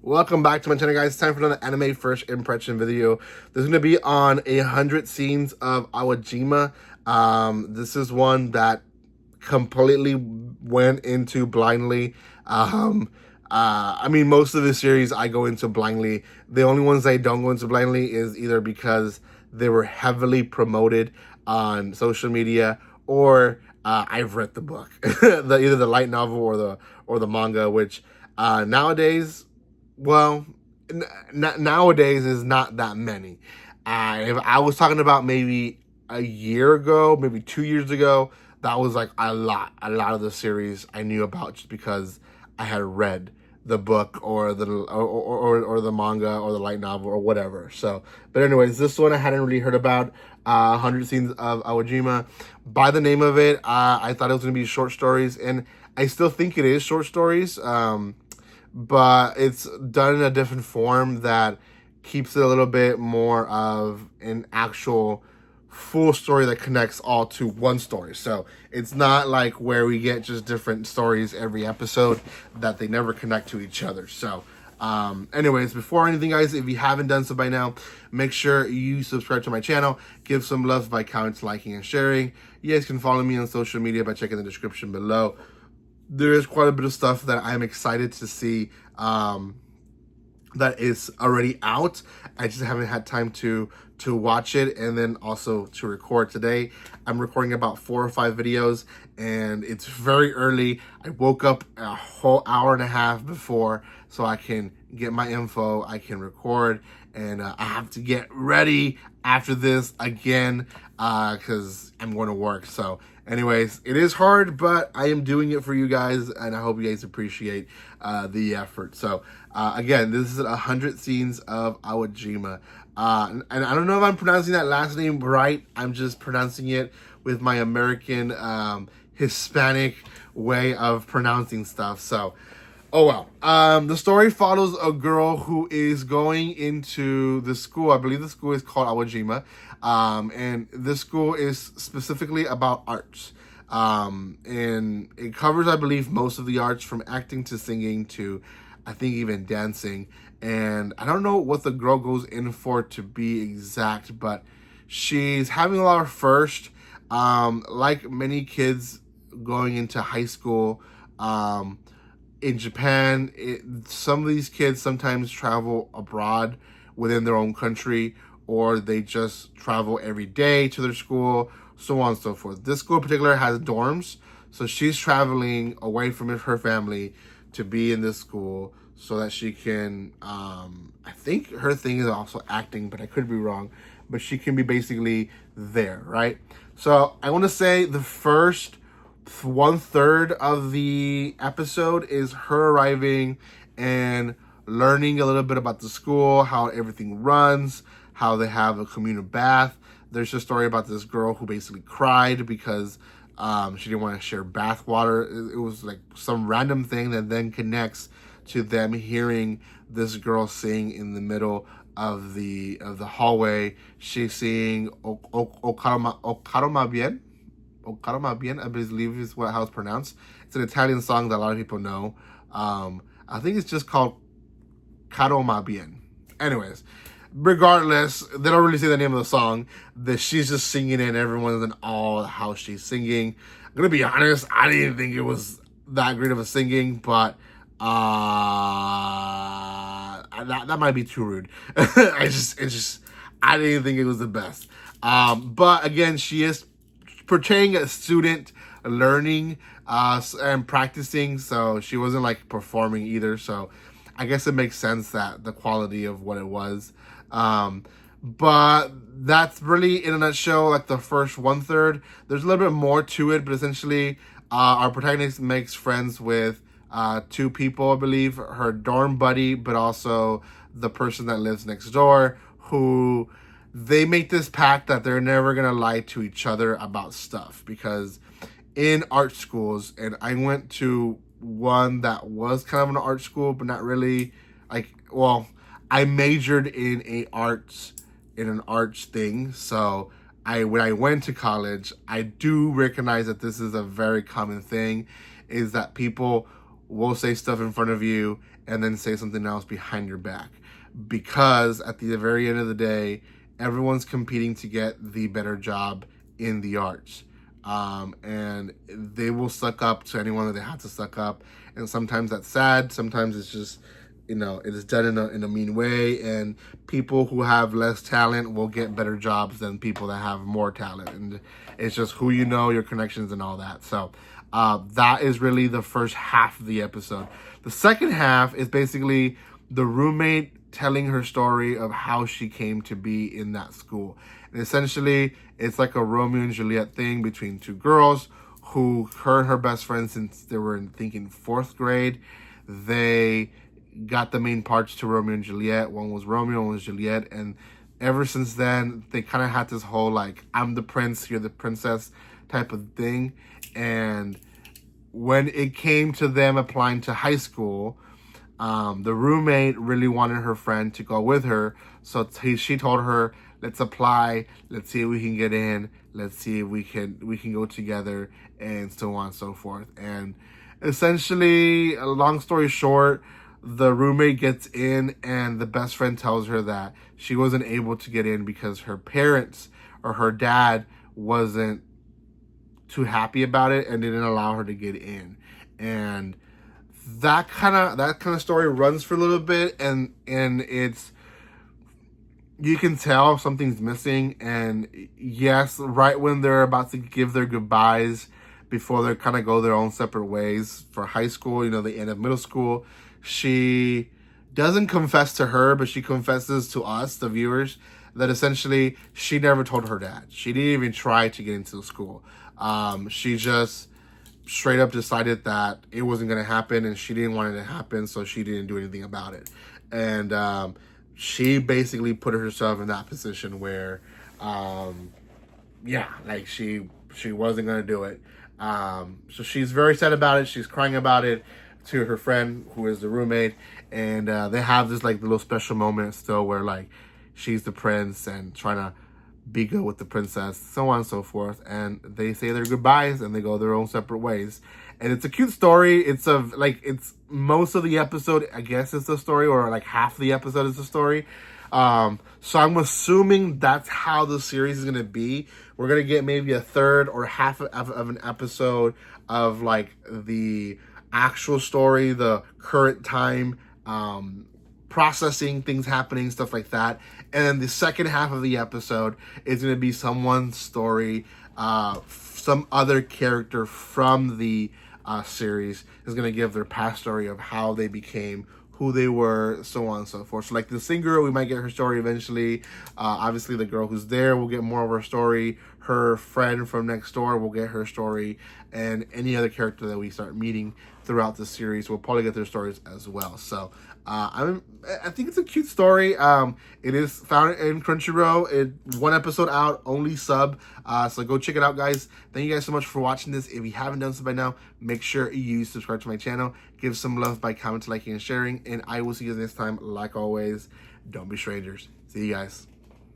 Welcome back to my channel, guys. It's time for another anime first impression video. This is going to be on 100 scenes of Awajima. This is one that completely went into blindly. I mean, most of the series I go into blindly. The only ones I don't go into blindly is either because they were heavily promoted on social media or I've read the book, either the light novel or the manga, which nowadays. Well, nowadays is not that many. If I was talking about maybe a year ago, maybe 2 years ago, that was like a lot of the series I knew about just because I had read the book or the manga or the light novel or whatever. So, but anyways, this one I hadn't really heard about. 100 Scenes of Awajima. By the name of it, I thought it was gonna be short stories, and I still think it is short stories. But it's done in a different form that keeps it a little bit more of an actual full story that connects all to one story. So it's not like where we get just different stories every episode that they never connect to each other. So anyways, before anything, guys, if you haven't done so by now, make sure you subscribe to my channel, give some love by comments, liking, and sharing. You guys can follow me on social media by checking the description below. There is quite a bit of stuff that I'm excited to see that is already out. I just haven't had time to watch it and then also to record today. I'm recording about 4 or 5 videos and it's very early. I woke up a whole hour and a half before so I can get my info, I can record, and I have to get ready after this again because I'm going to work. So anyways, it is hard, but I am doing it for you guys, and I hope you guys appreciate the effort. So again, this is 100 Scenes of Awajima. And I don't know if I'm pronouncing that last name right. I'm just pronouncing it with my American Hispanic way of pronouncing stuff. So, oh well. The story follows a girl who is going into the school. I believe the school is called Awajima. And this school is specifically about arts. And it covers, I believe, most of the arts from acting to singing to, I think, even dancing. And I don't know what the girl goes in for to be exact, but she's having a lot of first. Like many kids going into high school, in Japan, some of these kids sometimes travel abroad within their own country, or they just travel every day to their school, so on and so forth. This school in particular has dorms, so she's traveling away from her family to be in this school so that she can, I think her thing is also acting, but I could be wrong, but she can be basically there, right? So I want to say the first 1/3 of the episode is her arriving and learning a little bit about the school, how everything runs, how they have a communal bath. There's a story about this girl who basically cried because she didn't want to share bath water. It was like some random thing that then connects to them hearing this girl sing in the middle of the hallway. She's singing Okaroma Bien. Okaroma Bien, I believe is how it's pronounced. It's an Italian song that a lot of people know. I think it's just called Caroma Bien. Anyways, regardless, they don't really say the name of the song. That she's just singing it and everyone's in awe of how she's singing. I'm gonna be honest, I didn't think it was that great of a singing, but that might be too rude. I didn't think it was the best. But again, she is portraying a student learning and practicing, so she wasn't like performing either. So I guess it makes sense that the quality of what it was. But that's really, in a nutshell, like the first 1/3. There's a little bit more to it, but essentially our protagonist makes friends with 2 people, I believe, her dorm buddy, but also the person that lives next door, who they make this pact that they're never going to lie to each other about stuff. Because in art schools, and I went to one that was kind of an art school, but not really, like, well, I majored in an arts thing. So when I went to college, I do recognize that this is a very common thing, is that people will say stuff in front of you and then say something else behind your back. Because at the very end of the day, everyone's competing to get the better job in the arts. And they will suck up to anyone that they have to suck up. And sometimes that's sad. Sometimes it's just, it is done in a mean way. And people who have less talent will get better jobs than people that have more talent. And it's just who you know, your connections and all that. So that is really the first half of the episode. The second half is basically the roommate telling her story of how she came to be in that school. And essentially, it's like a Romeo and Juliet thing between two girls who, her and her best friend, since they were in, thinking 4th grade, they got the main parts to Romeo and Juliet. One was Romeo, one was Juliet. And ever since then, they kind of had this whole, like, I'm the prince, you're the princess type of thing. And when it came to them applying to high school, the roommate really wanted her friend to go with her. So she told her, let's apply. Let's see if we can get in. Let's see if we can go together, and so on and so forth. And essentially, a long story short, the roommate gets in, and the best friend tells her that she wasn't able to get in because her parents or her dad wasn't too happy about it and didn't allow her to get in. And that kind of story runs for a little bit, and it's, you can tell something's missing. And yes, right when they're about to give their goodbyes before they kind of go their own separate ways for high school, the end of middle school, she doesn't confess to her, but she confesses to us, the viewers, that essentially she never told her dad. She didn't even try to get into the school. She just straight up decided that it wasn't going to happen, and she didn't want it to happen, so she didn't do anything about it. And she basically put herself in that position where, she wasn't going to do it. So she's very sad about it. She's crying about it to her friend, who is the roommate, and they have this like little special moment still where like she's the prince and trying to be good with the princess, so on and so forth. And they say their goodbyes and they go their own separate ways. And it's a cute story. It's most of the episode, I guess, is the story, or like half the episode is the story. So I'm assuming that's how the series is going to be. We're going to get maybe a third or half of an episode of like the actual story, the current time, processing things happening, stuff like that. And then the second half of the episode is going to be someone's story, some other character from the series is going to give their past story of how they became who they were, so on and so forth. So like the singer, we might get her story eventually. Obviously the girl who's there will get more of her story. Her friend from next door will get her story. And any other character that we start meeting throughout the series will probably get their stories as well. So I think it's a cute story. It is found in Crunchyroll. One episode out, only sub. So go check it out, guys. Thank you guys so much for watching this. If you haven't done so by now, make sure you subscribe to my channel. Give some love by commenting, liking, and sharing. And I will see you next time. Like always, don't be strangers. See you guys.